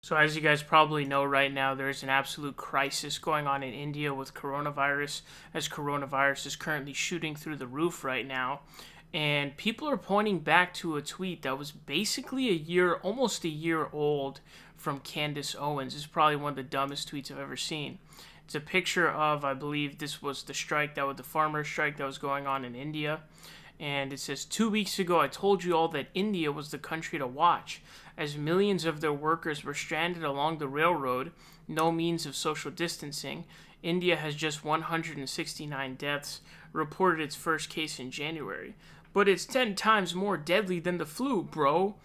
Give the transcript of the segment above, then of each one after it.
So as you guys probably know right now, there's an absolute crisis going on in India with coronavirus, as coronavirus is currently shooting through the roof right now. And people are pointing back to a tweet that was basically almost a year old from Candace Owens. This is probably one of the dumbest tweets I've ever seen. It's a picture of, I believe this was the strike, that was the farmer strike that was going on in India. And it says, 2 weeks ago, I told you all that India was the country to watch, as millions of their workers were stranded along the railroad, no means of social distancing. India has just 169 deaths, reported its first case in January. But it's 10 times more deadly than the flu, bro.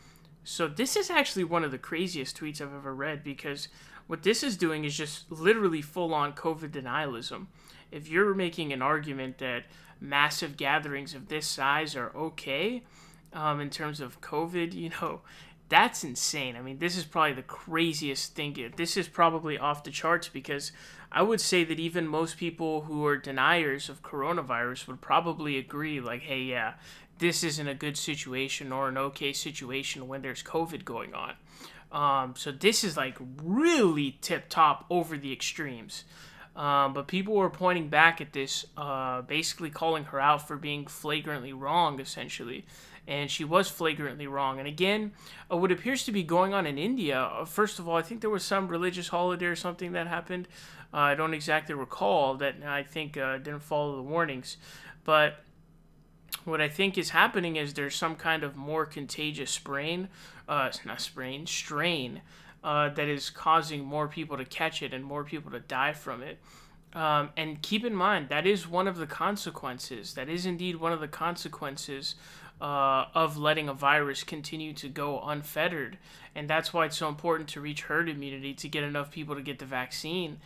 So this is actually one of the craziest tweets I've ever read, because what this is doing is just literally full-on COVID denialism. If you're making an argument that massive gatherings of this size are okay in terms of COVID, that's insane. I mean, this is probably the craziest thing. This is probably off the charts, because I would say that even most people who are deniers of coronavirus would probably agree, like, hey, yeah, this isn't a good situation or an okay situation when there's COVID going on. So this is like really tip-top over the extremes. But people were pointing back at this, basically calling her out for being flagrantly wrong, essentially. And she was flagrantly wrong. And again, what appears to be going on in India, first of all, I think there was some religious holiday or something that happened. I don't exactly recall, that I think didn't follow the warnings. But what I think is happening is there's some kind of more contagious strain that is causing more people to catch it and more people to die from it. And keep in mind, that is one of the consequences. That is indeed one of the consequences of letting a virus continue to go unfettered. And that's why it's so important to reach herd immunity, to get enough people to get the vaccine.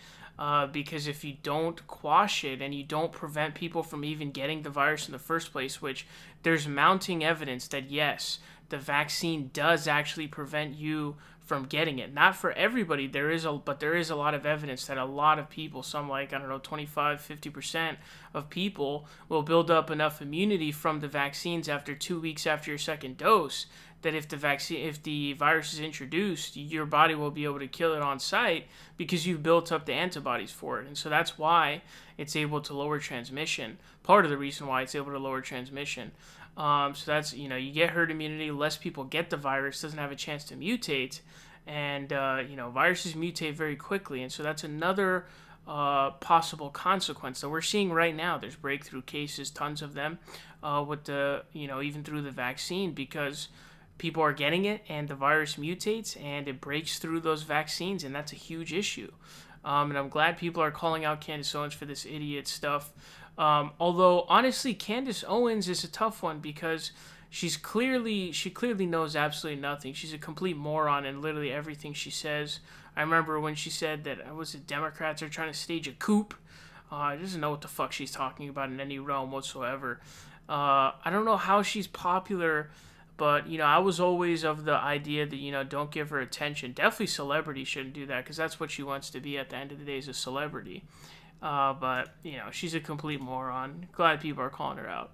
Because if you don't quash it and you don't prevent people from even getting the virus in the first place, which there's mounting evidence that yes, the vaccine does actually prevent you from getting it. Not for everybody, but there is a lot of evidence that a lot of people, some like, 25-50% of people will build up enough immunity from the vaccines after 2 weeks after your second dose, that if the virus is introduced, your body will be able to kill it on sight because you've built up the antibodies for it. And so that's why it's able to lower transmission. Part of the reason why it's able to lower transmission. So that's, you get herd immunity, less people get the virus, doesn't have a chance to mutate, and, viruses mutate very quickly. And so that's another possible consequence that we're seeing right now. There's breakthrough cases, tons of them, with even through the vaccine, because people are getting it and the virus mutates and it breaks through those vaccines, and that's a huge issue. And I'm glad people are calling out Candace Owens for this idiot stuff. Although, honestly, Candace Owens is a tough one, because she clearly knows absolutely nothing. She's a complete moron in literally everything she says. I remember when she said that, Democrats are trying to stage a coup. She doesn't know what the fuck she's talking about in any realm whatsoever. I don't know how she's popular, but, I was always of the idea that, don't give her attention. Definitely celebrities shouldn't do that, because that's what she wants to be at the end of the day, is a celebrity. But, she's a complete moron. Glad people are calling her out.